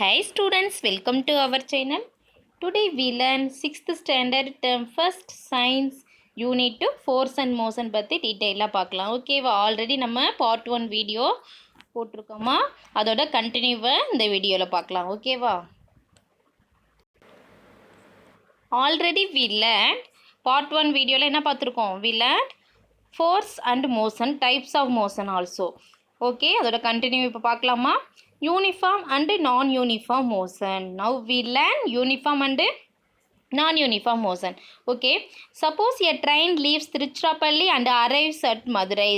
Hi students, welcome to our channel. Today we learn 6th standard term 1st science unit 2 force and motion பற்றி டீட்டெயிலாக பார்க்கலாம். ஓகேவா? Already நம்ம part 1 video போட்டிருக்கோமா, அதோட கண்டினியூவை இந்த வீடியோவில் பார்க்கலாம். ஓகேவா? ஆல்ரெடி we learned பார்ட் 1 வீடியோவில் என்ன பார்த்துருக்கோம்? we learned force and motion, types of motion also. Okay, அதோட கண்டினியூ இப்போ பார்க்கலாமா? Uniform and non uniform motion. Now we learn uniform and non uniform motion. Okay, suppose a train leaves Tiruchirappalli and arrives at Madurai.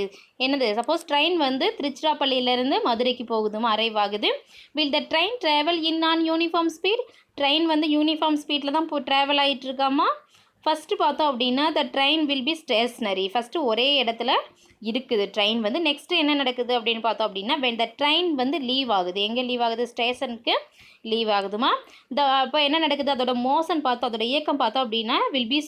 என்னது? Suppose train வந்து திருச்சிராப்பள்ளியிலேருந்து மதுரைக்கு போகுதுமா, arrive ஆகுது. Will the train travel in non uniform speed. Train வந்து uniform ஸ்பீடில் தான் travel ஆகிட்டு இருக்காமா. ஃபஸ்ட்டு பார்த்தோம் அப்படின்னா the train will be stationary. First ஒரே இடத்துல இருக்குது ட்ரெயின் வந்து. நெக்ஸ்ட்டு என்ன நடக்குது அப்படின்னு பார்த்தோம் அப்படின்னா when the ட்ரெயின் வந்து லீவ் ஆகுது. எங்கே லீவ் ஆகுது? ஸ்டேஷனுக்கு லீவ் ஆகுதுமா. அப்போ என்ன நடக்குது? அதோட மோஷன் பார்த்தோம், அதோட இயக்கம் பார்த்தோம் அப்படின்னா வில் பி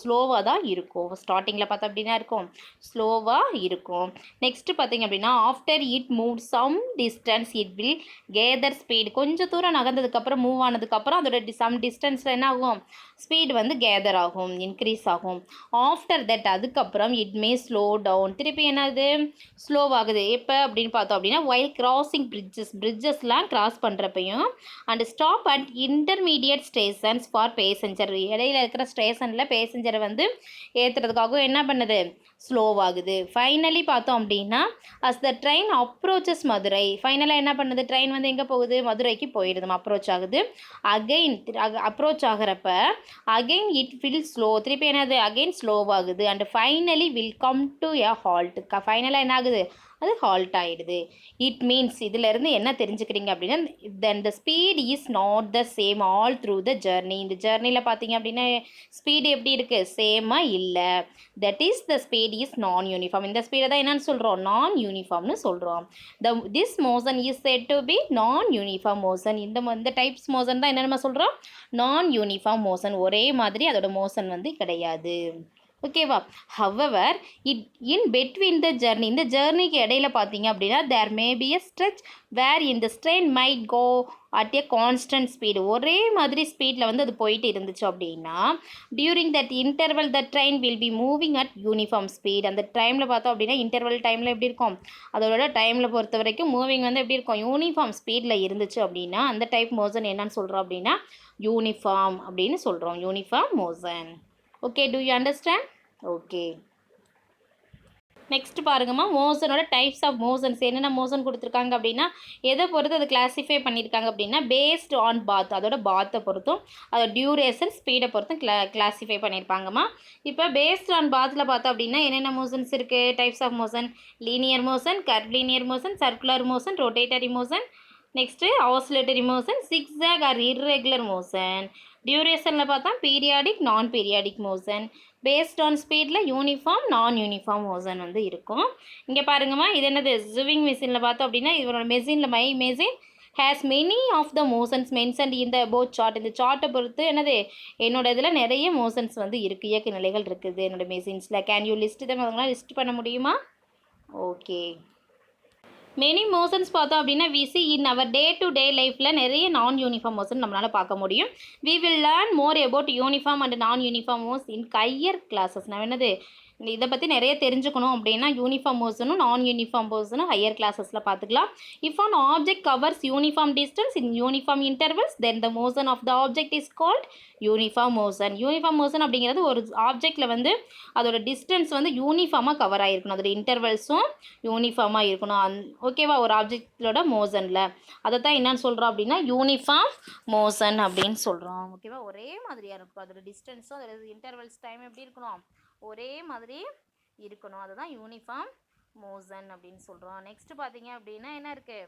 ஸ்லோவாக தான் இருக்கும். ஸ்டார்டிங்கில் பார்த்தோம் அப்படின்னா இருக்கும் ஸ்லோவாக இருக்கும். நெக்ஸ்ட்டு பார்த்தீங்க அப்படின்னா after it move some distance it will gather speed. கொஞ்சம் தூரம் நகர்ந்ததுக்கப்புறம் மூவ் ஆனதுக்கப்புறம் அதோட சம் டிஸ்டன்ஸில் என்ன ஆகும்? ஸ்பீடு வந்து கேதர் ஆகும், இன்க்ரீஸ் ஆகும். ஆஃப்டர் தட் அதுக்கப்புறம் இட் மே ஸ்லோ டவுன். திருப்பி என்னது? ஸ்லோவாகுது. எப்போ அப்படின்னு பார்த்தோம் அப்படின்னா வைல் கிராசிங் பிரிட்ஜஸ்லாம் கிராஸ் பண்ணுறப்பையும் and stop at intermediate stations for passenger. இடையில இருக்கிற ஸ்டேஷனில் பேசஞ்சரை வந்து ஏற்றுறதுக்காகவும் என்ன பண்ணுது? ஸ்லோவாகுது. ஃபைனலி பார்த்தோம் அப்படின்னா as the train approaches Madurai. ஃபைனலாக என்ன பண்ணுது? ட்ரெயின் வந்து எங்கே போகுது? மதுரைக்கு போயிடுது, அப்ரோச் ஆகுது. அகெயின் அப்ரோச் ஆகிறப்ப அகெயின் இட் வில் ஸ்லோ. திருப்பி என்னது? அகெயின் ஸ்லோவாகுது. And finally will come to a halt. ஃபைனலாக என்ன ஆகுது? அது ஹால்ட் ஆகிடுது. இட் மீன்ஸ் இதிலேருந்து என்ன தெரிஞ்சுக்கிறீங்க அப்படின்னா then the speed is not the same all through the journey. இந்த ஜர்னியில் பார்த்தீங்க அப்படின்னா ஸ்பீடு எப்படி இருக்குது? சேமாக இல்லை. That is the speed is non uniform. இந்த ஸ்பீடை தான் என்னன்னு சொல்கிறோம்? நான் யூனிஃபார்ம்னு சொல்கிறோம். This motion is said to be non uniform motion. இந்த டைப்ஸ் மோஷன் தான் என்ன நம்ம சொல்கிறோம்? நான் யூனிஃபார்ம் மோஷன். ஒரே மாதிரி அதோட மோஷன் வந்து கிடையாது. ஓகேவா? However it in between the journey. இந்த ஜர்னிக்கு இடையில பார்த்தீங்க அப்படின்னா தேர் may be a stretch where இந்த train might go at a constant speed. ஒரே மாதிரி ஸ்பீடில் வந்து அது போயிட்டு இருந்துச்சு அப்படின்னா during that interval the train will be moving at uniform speed. அந்த டைமில் பார்த்தோம் அப்படின்னா இன்டர்வல் டைமில் எப்படி இருக்கும்? அதோட டைமில் பொறுத்த வரைக்கும் மூவிங் வந்து எப்படி இருக்கும்? யூனிஃபார்ம் ஸ்பீடில் இருந்துச்சு அப்படின்னா அந்த டைப் மோஷன் என்னன்னு சொல்கிறோம் அப்படின்னா யூனிஃபார்ம் அப்படின்னு சொல்கிறோம். Uniform motion. Okay, to you understand? Okay, next பாருங்கம்மா, மோஷனோட டைப்ஸ் ஆஃப் மோஷன்ஸ். என்னென்ன மோஷன் கொடுத்துருக்காங்க அப்படின்னா எதை பொறுத்து அதை கிளாஸிஃபை பண்ணியிருக்காங்க அப்படின்னா பேஸ்ட் ஆன் பாத். அதோட பாத்தை பொறுத்தும் அதோட டியூரேஷன் ஸ்பீடை பொறுத்தும் கிளாஸிஃபை பண்ணியிருப்பாங்கம்மா. இப்போ பேஸ்ட் ஆன் பாத்தில் பார்த்தோம் அப்படின்னா என்னென்ன மோஷன்ஸ் இருக்குது? Types of motion: linear motion, curvilinear motion, circular motion, rotatory motion, next oscillatory motion, zigzag or irregular motion. டியூரேஷனில் பார்த்தா periodic, non periodic motion. Based on ஸ்பீடில் யூனிஃபார்ம், நான் யூனிஃபார்ம் மோஷன் வந்து இருக்கும். இங்கே பாருங்கம்மா, இது என்னது? ஸ்விவிங் மிஷினில் பார்த்தோம் அப்படின்னா இதோட மெஷினில் my machine has many of the motions mentioned இந்த போத் சார்ட். இந்த சார்ட்டை பொறுத்து என்னது? என்னோட இதில் நிறைய மோஷன்ஸ் வந்து இருக்குது, இயக்க நிலைகள் இருக்குது என்னோட மெஷின்ஸில். கேன் யூ லிஸ்ட் தான்? அதெல்லாம் லிஸ்ட் பண்ண முடியுமா? ஓகே, மெனி மோஷன்ஸ் பார்த்தோம் அப்படின்னா we see in our day to day லைஃப்பில் நிறைய நான் யூனிஃபார்ம் மோஷன் நம்மளால் பார்க்க முடியும். We will learn more about uniform and non uniform motion in higher classes. நான் என்னது இதை பற்றி நிறைய தெரிஞ்சுக்கணும் அப்படின்னா யூனிஃபார்ம் மோஷனும் நான் யூனிஃபார்ம் மோஷனும் ஹையர் கிளாஸஸில் பார்த்துக்கலாம். If an object covers uniform distance in uniform intervals then the motion of the object is called uniform motion. Uniform motion அப்படிங்கிறது ஒரு ஆப்ஜெக்டில் வந்து அதோட டிஸ்டன்ஸ் வந்து யூனிஃபார்மாக கவர் ஆகிருக்கணும், அதோட இன்டர்வல்ஸும் யூனிஃபார்மாக இருக்கணும். ஓகேவா? ஒரு ஆப்ஜெக்டோட மோஷனில் அதை தான் என்னன்னு சொல்கிறோம் அப்படின்னா யூனிஃபார்ம் மோஷன் அப்படின்னு சொல்கிறோம். ஓகேவா? ஒரே மாதிரியாக இருக்கும், அதோட டிஸ்டன்ஸும் அதோட இன்டர்வல்ஸ் டைம் எப்படி இருக்கணும்? ஒரே மாதிரி இருக்கணும். அதுதான் யூனிஃபார்ம் மோஷன் அப்படின்னு சொல்கிறோம். நெக்ஸ்ட் பார்த்தீங்க அப்படின்னா என்ன இருக்குது?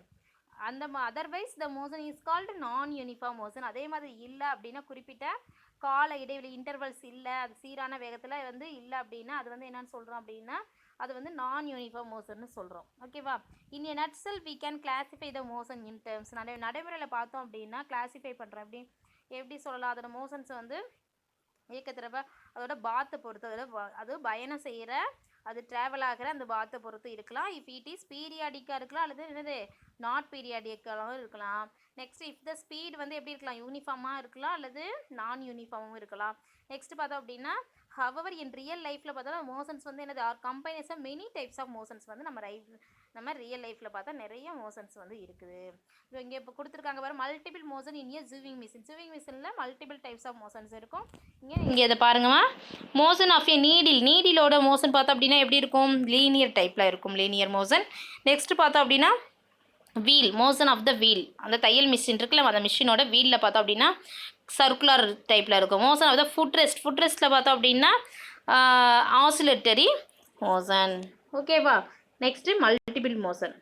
அந்த otherwise the motion is called நான் யூனிஃபார்ம் மோஷன். அதே மாதிரி இல்லை அப்படின்னா குறிப்பிட்ட கால இடைவெளி இன்டர்வல்ஸ் இல்லை, அது சீரான வேகத்தில் வந்து இல்லை அப்படின்னா அது வந்து என்னன்னு சொல்கிறோம் அப்படின்னா அது வந்து நான் யூனிஃபார்ம் மோஷன்னு சொல்கிறோம். ஓகேவா? In a nutshell we can classify the motion in terms. நடைமுறையில் பார்த்தோம் அப்படின்னா கிளாஸிஃபை பண்ணுறோம். எப்படி சொல்லலாம்? அதோட மோஷன்ஸ் வந்து இயக்கத்திறப்ப அதோட பாத்தை பொறுத்து அது பயணம் செய்கிற அது ட்ராவல் ஆகிற அந்த பாத்தை பொறுத்து இருக்கலாம். இஃப் இட் இஸ் பீரியாடிக்காக இருக்கலாம், அல்லது என்னது நாட் பீரியாடிக்காகவும் இருக்கலாம். நெக்ஸ்ட் இஃப் த ஸ்பீட் வந்து எப்படி இருக்கலாம், யூனிஃபார்மாக இருக்கலாம் அல்லது நான் யூனிஃபார்மும் இருக்கலாம். நெக்ஸ்ட் பார்த்தோம் அப்படின்னா ஹவவர் இன் ரியல் லைஃப்பில் பார்த்தா மோஷன்ஸ் வந்து என்னது are combination many types of motions வந்து நம்ம ரியல் லைஃப்பில் பார்த்தா நிறைய மோஷன்ஸ் வந்து இருக்குது. இங்கே இப்போ கொடுத்துருக்காங்க பாரு, multiple motion in a sewing machine. Sewing மிஷினில் மல்டிபிள் டைப்ஸ் ஆஃப் மோஷன்ஸ் இருக்கும். இங்கே இதை பாருங்கம்மா, மோஷன் ஆஃப் ஏ நீடிலோட மோஷன் பார்த்தோம் அப்படின்னா எப்படி இருக்கும், லீனியர் டைப்பில் இருக்கும், லீனியர் மோஷன். நெக்ஸ்ட் பார்த்தோம் அப்படின்னா wheel, motion of the wheel, அந்த தையல் மிஷின் இருக்குல்ல, அந்த மிஷினோட வீலில் பார்த்தோம் அப்படின்னா சர்க்குலர் டைப்பில் இருக்கும். மோஷன் ஆஃப் த ஃபுட் ரெஸ்ட்டில் பார்த்தோம் அப்படின்னா ஆசிலேட்டரி மோஷன். ஓகேவா. Next multiple motion.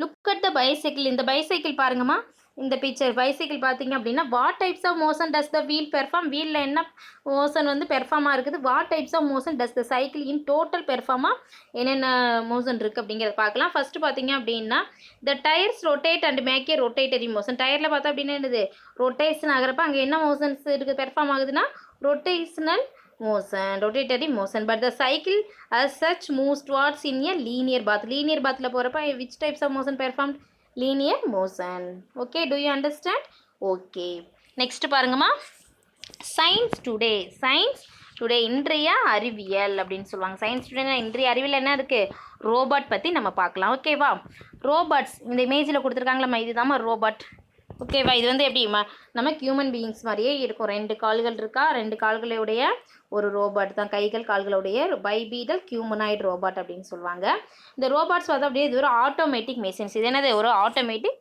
Look at the bicycle. இந்த பைசைக்கிள் பாருங்கம்மா, இந்த பிக்சர் பைசைக்கிள் பார்த்தீங்க அப்படின்னா what types of motion does the wheel perform. வீலில் என்ன மோஷன் வந்து பெர்ஃபார்மாக இருக்குது, what types of motion does the cycle in total பெர்ஃபார்மாக என்னென்ன மோஷன் இருக்குது அப்படிங்கிறத பார்க்கலாம். ஃபஸ்ட்டு பார்த்தீங்க அப்படின்னா the tyres rotate and make a rotatory motion. டயரில் பார்த்தா அப்படின்னா என்னது ரொட்டேஷன் ஆகிறப்ப அங்கே என்ன மோஷன்ஸ் இருக்குது பெர்ஃபார்ம் ஆகுதுன்னா rotatory motion. But the cycle as such moves towards in a linear path. linear pathல போகிறப்ப which types of motion performed, linear motion. Okay, do you understand? Okay, next பாருங்கம்மா, science today. இன்றைய அறிவியல் அப்படின்னு சொல்லுவாங்க. Science today இன்றைய அறிவியல் என்ன இருக்குது, ரோபோட் பற்றி நம்ம பார்க்கலாம். ஓகேவா. ரோபோட்ஸ் இந்த இமேஜில் கொடுத்துருக்காங்களா, இதுதாம்மா ரோபோட். ஓகேவா. இது வந்து எப்படி நம்ம ஹியூமன் பீயிங்ஸ் மாதிரியே இருக்கும். 2 கால்கள் இருக்கா, 2 கால்களுடைய ஒரு ரோபோட் தான், கைகள் கால்களுடைய பைபீடல் ஹியூமனாய்டு ரோபோட் அப்படின்னு சொல்லுவாங்க. இந்த ரோபோட்ஸ் வந்து அப்படியே இது ஒரு ஆட்டோமேட்டிக் மெஷின்ஸ். இது என்னது ஒரு ஆட்டோமேட்டிக்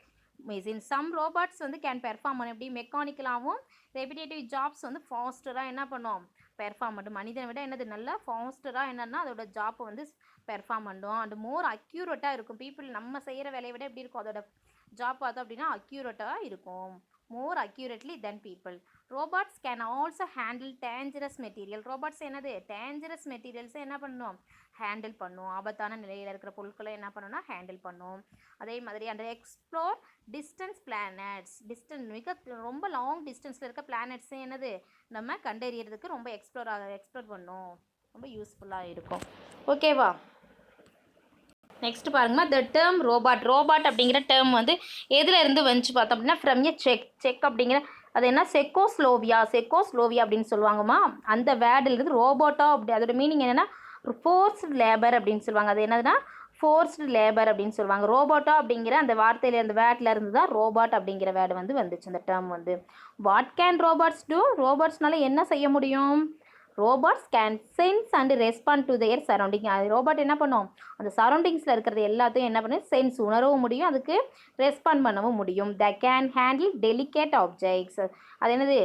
மெஷின். சம் ரோபோட்ஸ் வந்து கேன் பெர்ஃபார்ம் பண்ண எப்படி மெக்கானிக்கலாகவும் ரெபிடேட்டிவ் ஜாப்ஸ் வந்து ஃபாஸ்டராக என்ன பண்ணும் பெர்ஃபார்ம் பண்ணும். மனிதனை விட என்னது நல்லா ஃபாஸ்டராக என்னன்னா அதோட ஜாப்பை வந்து பெர்ஃபார்ம் பண்ணும். அண்ட் மோர் அக்யூரேட்டாக இருக்கும். பீப்புள் நம்ம செய்கிற வேலையை விட எப்படி இருக்கும் அதோட ஜாப் பார்த்தோம் அப்படின்னா அக்யூரேட்டாக இருக்கும், more accurately then people. Robots can also handle dangerous material. Robots என்னது டேஞ்சரஸ் மெட்டீரியல்ஸை என்ன பண்ணும் ஹேண்டில் பண்ணும். ஆபத்தான நிலையில் இருக்கிற பொருட்களை என்ன பண்ணணும்னா ஹேண்டில் பண்ணும். அதே மாதிரி அந்த எக்ஸ்ப்ளோர் டிஸ்டன்ஸ் பிளானட்ஸ். மிக ரொம்ப லாங் டிஸ்டன்ஸில் இருக்க பிளானட்ஸை என்னது நம்ம கண்டறியறதுக்கு ரொம்ப எக்ஸ்ப்ளோர் பண்ணும், ரொம்ப யூஸ்ஃபுல்லாக இருக்கும். ஓகேவா. நெக்ஸ்ட் பாருங்கம்மா, த டேர்ம் ரோபாட் அப்படிங்கிற டேர்ம் வந்து எதில் இருந்து வந்துச்சு பார்த்தோம் அப்படின்னா ஃப்ரம் ஏ செக் அப்படிங்கிற அது என்ன செக்கோஸ்லோவியா அப்படின்னு சொல்லுவாங்கம்மா. அந்த வேர்டிலிருந்து ரோபோட்டா அப்படி அதோட மீனிங் என்னென்னா ஃபோர்ஸ்டு லேபர் அப்படின்னு சொல்லுவாங்க. அது என்னதுன்னா ஃபோர்ஸ்டு லேபர் அப்படின்னு சொல்லுவாங்க. ரோபோட்டா அப்படிங்கிற அந்த வார்த்தையில் அந்த வேர்டில் இருந்து தான் ரோபாட் அப்படிங்கிற வேர்டு வந்து வந்துச்சு. அந்த டேர்ம் வந்து வாட் கேன் ரோபோட்ஸ் டூ. ரோபோட்ஸ்னால என்ன செய்ய முடியும், robots can sense and respond to their surrounding. அது ரோபோட் என்ன பண்ணும் அந்த சரௌண்டிங்ஸில் இருக்கிறது எல்லாத்தையும் என்ன பண்ணும் சென்ஸ் உணரவும் முடியும், அதுக்கு ரெஸ்பாண்ட் பண்ணவும் முடியும். த கேன் ஹேண்டில் டெலிகேட் ஆப்ஜெக்ட்ஸ். அது என்னது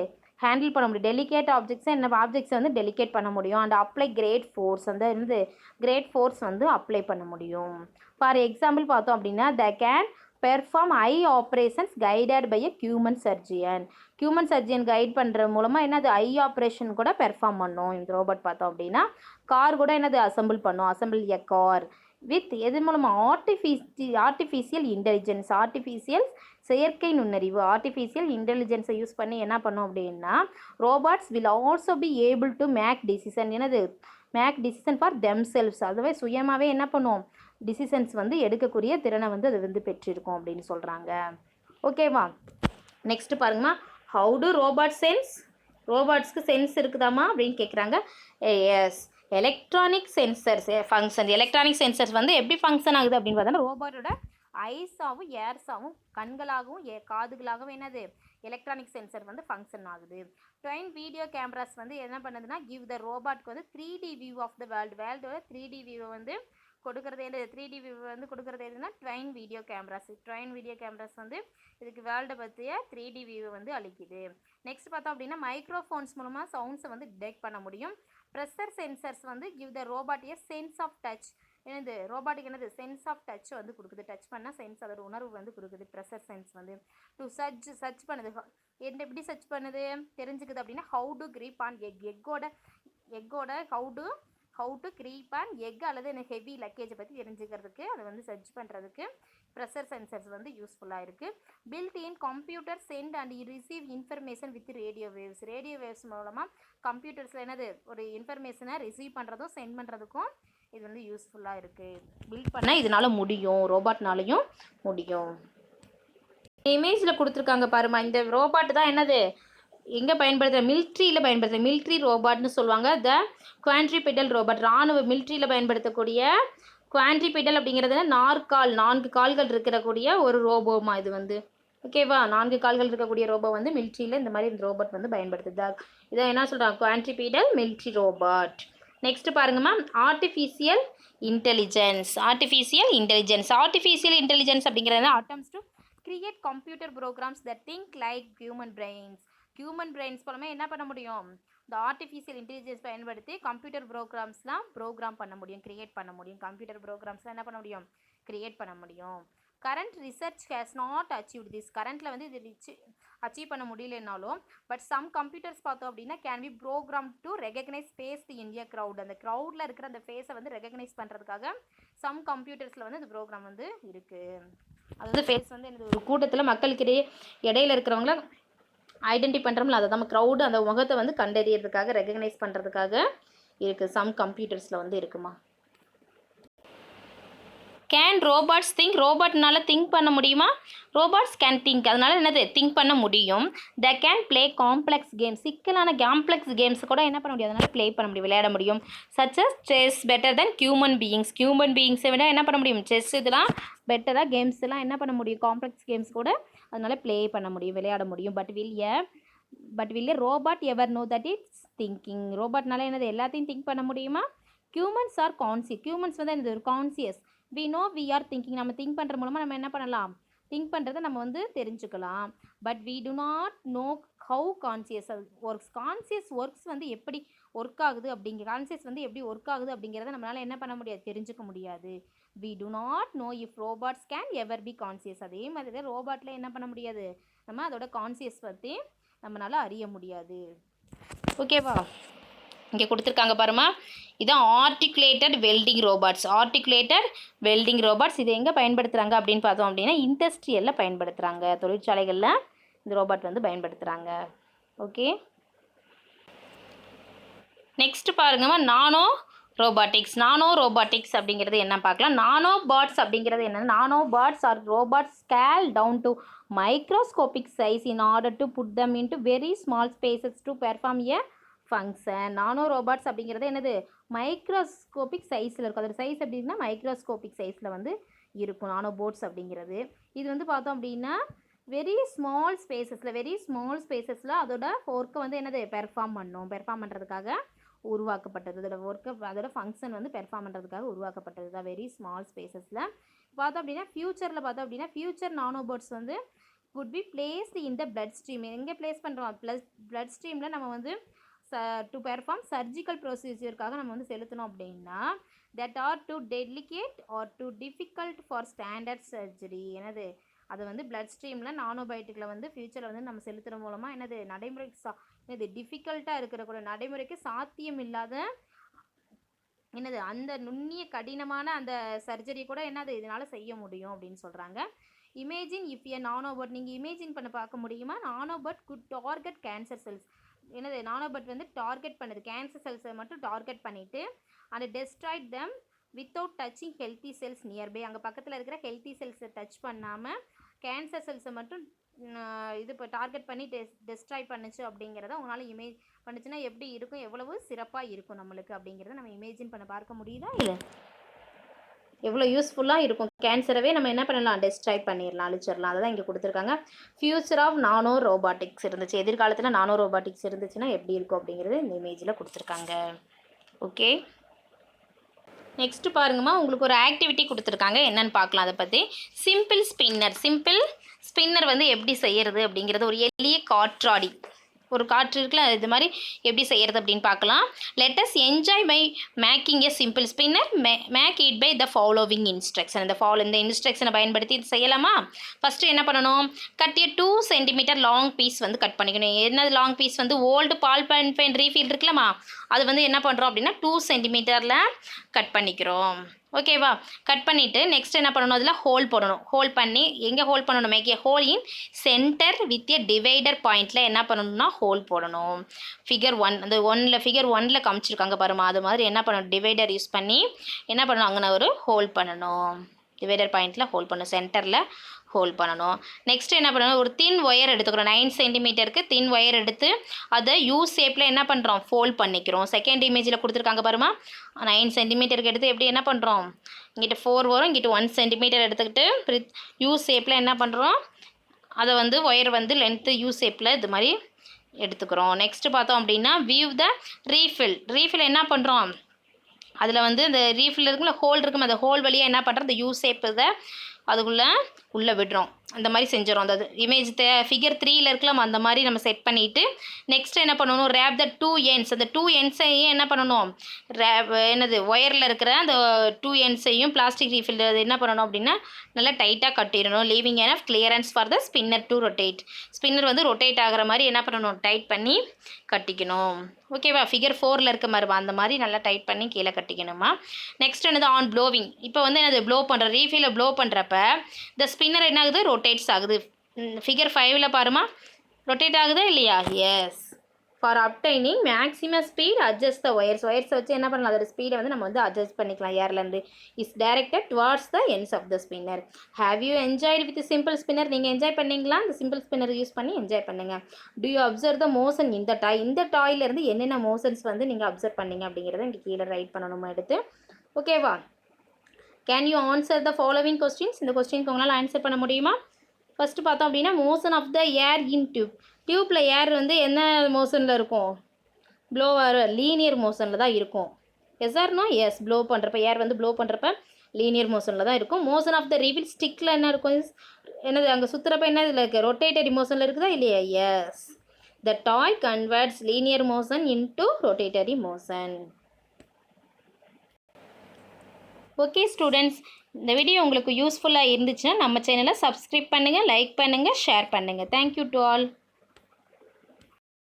ஹேண்டில் பண்ண முடியும். டெலிகேட் ஆப்ஜெக்ட்ஸை என்ன ஆப்ஜெக்ட்ஸை வந்து டெலிகேட் பண்ண முடியும். அண்ட் அப்ளை கிரேட் ஃபோர்ஸ், அந்த என்னது கிரேட் ஃபோர்ஸ் வந்து அப்ளை பண்ண முடியும். ஃபார் எக்ஸாம்பிள் பார்த்தோம் அப்படின்னா the can perform eye operations guided by a human surgeon guide பண்ணுற மூலமாக என்னது ஐ ஆப்ரேஷன் கூட பெர்ஃபார்ம் பண்ணும் இந்த ரோபோட் பார்த்தோம் அப்படின்னா. கார் கூட என்னது அசம்பிள் எ கார் வித் எது மூலமாக ஆர்டிஃபிஷியல் இன்டெலிஜென்ஸ், செயற்கை நுண்ணறிவு ஆர்டிஃபிஷியல் இன்டெலிஜென்ஸை யூஸ் பண்ணி என்ன பண்ணும் அப்படின்னா robots will also be able to make decision for themselves. அதுவே சுயமாகவே என்ன பண்ணும் டிசிஷன்ஸ் வந்து எடுக்கக்கூடிய திறனை வந்து அது வந்து பெற்றிருக்கும் அப்படின்னு சொல்கிறாங்க. ஓகேவா. நெக்ஸ்ட் பாருங்கம்மா, ஹவு டு ரோபோட் சென்ஸ். ரோபோட்ஸ்க்கு சென்ஸ் இருக்குதாம்மா அப்படின்னு கேட்குறாங்க. எஸ், எலக்ட்ரானிக் சென்சர்ஸ் வந்து எப்படி ஃபங்க்ஷன் ஆகுது அப்படின்னு பார்த்தோன்னா ரோபோட்டோட ஐஸாகவும் ஏர்ஸாகவும் கண்களாகவும் காதுகளாகவும் என்னது எலக்ட்ரானிக் சென்சர் வந்து ஃபங்க்ஷன் ஆகுது. ட்வைன் வீடியோ கேமராஸ் வந்து என்ன பண்ணுதுன்னா கிவ் த ரோபோட்க்கு வந்து 3D view of the வேர்ல்டோட 3D வியூவை வந்து கொடுக்குறது எது 3D வியூ வந்து கொடுக்குறது எதுனா ட்வைன் வீடியோ கேமராஸ் வந்து இதுக்கு வேர்ல்டை பற்றிய 3D வியூவை வந்து அளிக்குது. நெக்ஸ்ட் பார்த்தோம் அப்படின்னா மைக்ரோஃபோன்ஸ் மூலமாக சவுண்ட்ஸை வந்து டிடெக்ட் பண்ண முடியும். ப்ரெஷர் சென்சர்ஸ் வந்து give the robot a sense of touch. என்னது ரோபோட்டுக்கு என்னது சென்ஸ் ஆஃப் டச் வந்து கொடுக்குது. டச் பண்ணால் சென்ஸ் அதோட உணர்வு வந்து கொடுக்குது. ப்ரெஷர் சென்ஸ் வந்து டு சர்ச் பண்ணுது. எப்படி சர்ச் பண்ணுது தெரிஞ்சுக்குது அப்படின்னா ஹவு டு கிரீப் ஆன் எக்கோட how to grip on egg அல்லது ஹெவி லக்கேஜை பற்றி தெரிஞ்சுக்கிறதுக்கு அதை வந்து சர்ச் பண்ணுறதுக்கு ப்ரெஷர் சென்சர்ஸ் வந்து யூஸ்ஃபுல்லாக இருக்குது. Built in computer send and receive information with radio waves மூலமாக கம்ப்யூட்டர்ஸில் என்னது ஒரு இன்ஃபர்மேஷனை ரிசீவ் பண்ணுறதும் சென்ட் பண்ணுறதுக்கும் இது வந்து யூஸ்ஃபுல்லாக இருக்குது. பில்ட் பண்ண இதனால் முடியும், ரோபாட்னாலையும் முடியும். இமேஜில் கொடுத்துருக்காங்க பாருமா, இந்த ரோபாட் தான் என்னது எங்கே பயன்படுத்துகிற மிலிட்ரியில் பயன்படுத்துகிற மிலிட்ரி ரோபாட்னு சொல்லுவாங்க. த குவான்ட்ரிபிடல் ரோபாட், இராணுவ மிலிட்ரியில் பயன்படுத்தக்கூடிய குவான்ட்ரிபிடல் அப்படிங்கிறது 4 கால்கள் இருக்கக்கூடிய ஒரு ரோபோமா இது வந்து. ஓகேவா, 4 கால்கள் இருக்கக்கூடிய ரோபோ வந்து மிலிட்ரியில் இந்த மாதிரி இந்த ரோபோட் வந்து பயன்படுத்துதா. இதை என்ன சொல்கிறாங்க, குவான்ட்ரிபிடல் மிலிட்ரி ரோபாட். நெக்ஸ்ட் பாருங்கம்மா, ஆர்டிஃபிஷியல் இன்டெலிஜென்ஸ் அப்படிங்கிறது attempts to create computer programs that think like human brains போலமே என்ன பண்ண முடியும், இந்த ஆர்டிஃபிஷியல் இன்டெலிஜென்ஸ் பயன்படுத்தி கம்ப்யூட்டர் ப்ரோக்ராம்ஸ்லாம் ப்ரோக்ராம் பண்ண முடியும், கிரியேட் பண்ண முடியும். கம்ப்யூட்டர் ப்ரோக்ராம்ஸ்லாம் என்ன பண்ண முடியும், கிரியேட் பண்ண முடியும். Current research has not achieve this, கரண்ட்டில் வந்து இது அச்சீவ் பண்ண முடியலனாலும் பட் சம் கம்ப்யூட்டர்ஸ் பார்த்தோம் அப்படின்னா can be program to recognise face the India crowd, அந்த க்ரௌடில் இருக்கிற அந்த ஃபேஸை வந்து ரெகக்னைஸ் பண்ணுறதுக்காக சம் கம்ப்யூட்டர்ஸில் வந்து இந்த ப்ரோக்ராம் வந்து இருக்குது. அது வந்து ஃபேஸ் வந்து எனக்கு ஒரு கூட்டத்தில் மக்களுக்கிடையே இடையில இருக்கிறவங்கள ஐடென்டி பண்ணுறோம்ல, அதை நம்ம க்ரௌடு அந்த முகத்தை வந்து கண்டறியறதுக்காக ரெகக்னைஸ் பண்ணுறதுக்காக இருக்குது. சம் கம்ப்யூட்டர்ஸில் வந்து இருக்குமா. கேன் ரோபாட்ஸ் திங்க், ரோபாட்னால திங்க் பண்ண முடியுமா, ரோபாட்ஸ் கேன் திங்க், அதனால என்னது திங்க் பண்ண முடியும். த கேன் ப்ளே காம்ப்ளெக்ஸ் கேம்ஸ், சிக்கலான காம்ப்ளெக்ஸ் கேம்ஸ் கூட என்ன பண்ண முடியும், அதனால் ப்ளே பண்ண முடியும், விளையாட முடியும். சச்சஸ் செஸ் பெட்டர் தென் ஹியூமன் பீயிங்ஸை விட என்ன பண்ண முடியும், செஸ் இதெல்லாம் பெட்டராக கேம்ஸ்லாம் என்ன பண்ண முடியும், காம்ப்ளெக்ஸ் கேம்ஸ் கூட அதனால் ப்ளே பண்ண முடியும், விளையாட முடியும். But will robot ever know that it's thinking, ரோபாட்னால என்னது எல்லாத்தையும் திங்க் பண்ண முடியுமா. ஹியூமன்ஸ் ஆர் கான்சியஸ், ஹியூமன்ஸ் வந்து என்னது ஒரு conscious. We know we are thinking, நம்ம திங்க் பண்ணுற மூலமாக நம்ம என்ன பண்ணலாம், திங்க் பண்ணுறதை நம்ம வந்து தெரிஞ்சுக்கலாம். But we do not know how conscious works, conscious works வந்து எப்படி ஒர்க் ஆகுது கான்சியஸ் வந்து எப்படி ஒர்க் ஆகுது அப்படிங்கிறத நம்மளால் என்ன பண்ண முடியாது, தெரிஞ்சுக்க முடியாது. We do not know if robots can ever be conscious, அதே மாதிரி தான் ரோபாட்டில் என்ன பண்ண முடியாது, நம்ம அதோட கான்சியஸ் பற்றி நம்மளால் அறிய முடியாது. ஓகேவா, இங்கே கொடுத்துருக்காங்க பாருமா, இதுதான் ஆர்டிகுலேட்டட் வெல்டிங் ரோபாட்ஸ். இது எங்கே பயன்படுத்துகிறாங்க அப்படின்னு பார்த்தோம் அப்படின்னா இண்டஸ்ட்ரியலில் பயன்படுத்துகிறாங்க, தொழிற்சாலைகளில் இந்த ரோபாட் வந்து பயன்படுத்துகிறாங்க. ஓகே, நெக்ஸ்ட் பாருங்கம்மா, நானோ ரோபாட்டிக்ஸ் அப்படிங்கிறது என்ன பார்க்கலாம். நானோ பாட்ஸ் அப்படிங்கிறது என்ன, nano bots are robots scale down to microscopic size in order to put them into very small spaces to perform a function. Nano robots அப்படிங்கிறது என்னது, மைக்ரோஸ்கோபிக் சைஸில் இருக்கும், அதோட சைஸ் அப்படின்னா மைக்ரோஸ்கோபிக் சைஸில் வந்து இருக்கும் நானோ போட்ஸ் அப்படிங்கிறது. இது வந்து பார்த்தோம் அப்படின்னா வெரி ஸ்மால் ஸ்பேசஸில் அதோட ஒர்க்கை வந்து என்னது பெர்ஃபார்ம் பண்ணுறதுக்காக உருவாக்கப்பட்டது, அதோட ஃபங்க்ஷன் வந்து பெர்ஃபார்ம் பண்ணுறதுக்காக உருவாக்கப்பட்டது தான் வெரி ஸ்மால் ஸ்பேசஸில். பார்த்தோம் அப்படின்னா ஃபியூச்சர் நானோபோட்ஸ் வந்து would be placed in the blood stream. எங்கே ப்ளேஸ் பண்ணுறோம், blood streamல நம்ம வந்து டு பெர்ஃபார்ம் சர்ஜிக்கல் ப்ரொசீஜருக்காக நம்ம வந்து செலுத்தணும் அப்படின்னா that are too delicate or too difficult for standard surgery. என்னது, அது வந்து blood ஸ்ட்ரீமில் நானோபயோட்டிக்கில் வந்து ஃபியூச்சரில் வந்து நம்ம செலுத்துகிற மூலமாக என்னது நடைமுறைக்கு டிஃபிகல்ட்டாக இருக்கிற நடைமுறைக்கு சாத்தியம் இல்லாத என்னது அந்த நுண்ணிய கடினமான அந்த சர்ஜரி கூட என்னது இதனால் செய்ய முடியும் அப்படின்னு சொல்கிறாங்க. இமேஜின் இஃப் ஏ நானோபட், நீங்கள் இமேஜின் பண்ண பார்க்க முடியுமா, நானோபட் குட் டார்கெட் கேன்சர் செல்ஸ். என்னது, நானோபட் வந்து டார்கெட் பண்ணுது, கேன்சர் செல்ஸை மட்டும் டார்கெட் பண்ணிவிட்டு and destroyed them without touching healthy cells nearby. அங்கே பக்கத்தில் இருக்கிற ஹெல்த்தி செல்ஸை டச் பண்ணாமல் கேன்சர் செல்ஸை மட்டும் இது இப்போ டார்கெட் பண்ணி டெஸ்ட்ராய் பண்ணுச்சு அப்படிங்கிறத உங்களால் இமேஜ் பண்ணுச்சுன்னா எப்படி இருக்கும், எவ்வளவு சிறப்பாக இருக்கும் நம்மளுக்கு அப்படிங்கிறத நம்ம இமேஜின் பண்ண பார்க்க முடியுதா, இல்லை எவ்வளோ யூஸ்ஃபுல்லாக இருக்கும். கேன்சரவே நம்ம என்ன பண்ணலாம், டெஸ்ட்ராய் பண்ணிடலாம், அழிச்சிடலாம். அதை தான் இங்கே கொடுத்துருக்காங்க. ஃபியூச்சர் ஆஃப் நானோ ரோபாட்டிக்ஸ் இருந்துச்சு, எதிர்காலத்தில் நானோ ரோபாட்டிக்ஸ் இருந்துச்சுன்னா எப்படி இருக்கும் அப்படிங்கிறது இந்த இமேஜில் கொடுத்துருக்காங்க. ஓகே, நெக்ஸ்ட்டு பாருங்கம்மா, உங்களுக்கு ஒரு ஆக்டிவிட்டி கொடுத்துருக்காங்க, என்னென்னு பார்க்கலாம் அதை பற்றி. சிம்பிள் ஸ்பின்னர் வந்து எப்படி செய்கிறது அப்படிங்கிறது, ஒரு எளிய காற்றாடி, ஒரு காற்று இருக்குல்ல, இது மாதிரி எப்படி செய்கிறது அப்படின்னு பார்க்கலாம். Let us enjoy by making a simple spinner, make it by the following instruction. இந்த இன்ஸ்ட்ரக்ஷனை பயன்படுத்தி இது செய்யலாமா. ஃபஸ்ட்டு என்ன பண்ணணும், கட்டிய 2 சென்டிமீட்டர் லாங் பீஸ் வந்து கட் பண்ணிக்கணும். என்னது லாங் பீஸ் வந்து ஓல்டு பால் பென் ரீஃபில் இருக்குல்லம்மா, அது வந்து என்ன பண்ணுறோம் அப்படின்னா 2 சென்டிமீட்டரில் கட் பண்ணிக்கிறோம். ஓகேவா? கட் பண்ணிவிட்டு நெக்ஸ்ட் என்ன பண்ணணும், அதில் ஹோல் போடணும். ஹோல் பண்ணி எங்கே ஹோல் பண்ணணும், make a hole in centre with a divider பாயிண்டில் என்ன பண்ணணும்னா ஹோல் போடணும். ஃபிகர் 1 அந்த ஃபிகர் 1ல் காமிச்சிருக்காங்க பாருமா, அது மாதிரி என்ன பண்ணணும், டிவைடர் யூஸ் பண்ணி என்ன பண்ணணும், அங்கே ஒரு ஹோல் பண்ணணும். டிவைடர் பாயிண்டில் ஹோல் பண்ணணும், சென்டரில் ஹோல் பண்ணணும். நெக்ஸ்ட் என்ன பண்ணணும், ஒரு தின் ஒயர் எடுத்துக்கிறோம். 9 சென்டிமீட்டருக்கு தின் ஒயர் எடுத்து அதை யூ ஷேப்பில் என்ன பண்ணுறோம், ஃபோல்ட் பண்ணிக்கிறோம். செகண்ட் இமேஜில் கொடுத்துருக்காங்க பாருமா, 9 சென்டிமீட்டருக்கு எடுத்து எப்படி என்ன பண்ணுறோம், இங்கிட்ட 4 வரும், இங்கிட்ட 1 சென்டிமீட்டர் எடுத்துக்கிட்டு யூ ஷேப்பில் என்ன பண்ணுறோம், அதை ஒயர் லென்த்து யூ ஷேப்பில் இது மாதிரி எடுத்துக்கிறோம். நெக்ஸ்ட் பார்த்தோம் அப்படின்னா வியூ த ரீஃபில் என்ன பண்ணுறோம், அதில் இந்த ரீஃபில் இருக்குல்ல ஹோல் இருக்கும், அந்த ஹோல் வழியாக என்ன பண்ணுறோம், இந்த யூ ஷேப் இதை உள்ளே விடுறோம். அந்த மாதிரி செஞ்சிடும். அந்த இமேஜ் ஃபிகர் 3ல் இருக்கலாம், அந்த மாதிரி நம்ம செட் பண்ணிவிட்டு நெக்ஸ்ட் என்ன பண்ணணும், ரேப் த 2 எண்ட்ஸ், அந்த 2 எண்ட்ஸையும் என்ன பண்ணணும், ஒயரில் இருக்கிற அந்த 2 எண்ட்ஸையும் பிளாஸ்டிக் ரீஃபில் என்ன பண்ணணும் அப்படின்னா நல்லா டைட்டாக கட்டிடணும். Leaving enough clearance for the spinner to rotate. Spinner rotate ஆகிற மாதிரி என்ன பண்ணணும், டைட் பண்ணி கட்டிக்கணும். ஓகேவா? ஃபிகர் 4ல் இருக்க மாதிரி அந்த மாதிரி நல்லா டைட் பண்ணி கீழே கட்டிக்கணுமா. Next on blowing. இப்போ ப்ளோ பண்ணுற ரீஃபில் ப்ளோ பண்ணுறப்ப இந்த ஸ்பின்னர் என்ன ஆகுது, ரொட்டேட்ஸ் ஆகுது. ஃபிகர் 5ல் பாருமா, ரொட்டேட் ஆகுதா இல்லையா? Yes. For obtaining maximum speed adjust the ஒயர்ஸை வச்சு என்ன பண்ணலாம், அதோட ஸ்பீடை நம்ம அட்ஜஸ்ட் பண்ணிக்கலாம். ஏர்லேருந்து is directed towards the ends of the spinner. Have you enjoyed with simple spinner? நீங்கள் என்ஜாய் பண்ணிங்களா? இந்த சிம்பிள் ஸ்பின்னர் யூஸ் பண்ணி என்ஜாய் பண்ணுங்கள். Do you observe the motion இந்த டாய்? இந்த டாயிலேருந்து என்னென்ன மோஷன்ஸ் நீங்கள் அப்சர்வ் பண்ணீங்க அப்படிங்கிறத இங்கே கீழே ரைட் பண்ணணுமா எடுத்து. ஓகேவா? Can you answer the following questions? இந்த கொஸ்டினுக்கு உங்களால் ஆன்சர் பண்ண முடியுமா? ஃபஸ்ட்டு பார்த்தோம் அப்படின்னா மோஷன் ஆஃப் த ஏர் இன் டியூப்பில் ஏர் என்ன மோஷனில் இருக்கும், ப்ளோவர் லீனியர் மோஷனில் தான் இருக்கும். Yes or no? Yes. Blow பண்ணுறப்ப ஏர் ப்ளோ பண்ணுறப்ப லீனியர் மோஷனில் தான் இருக்கும். மோஷன் ஆஃப் த ரீஃபில் ஸ்டிக்கில் என்ன இருக்கும், என்னது அங்கே சுற்றுறப்ப என்ன இதில் இருக்குது, ரொட்டேட்டரி மோஷனில் இருக்குதா இல்லையா? Yes. The toy converts linear motion into rotatory motion. Okay students, இந்த வீடியோ உங்களுக்கு யூஸ்ஃபுல்லாக இருந்துச்சுன்னா நம்ம சேனலை சப்ஸ்கிரைப் பண்ணுங்கள், லைக் பண்ணுங்கள், ஷேர் பண்ணுங்கள். Thank you to all.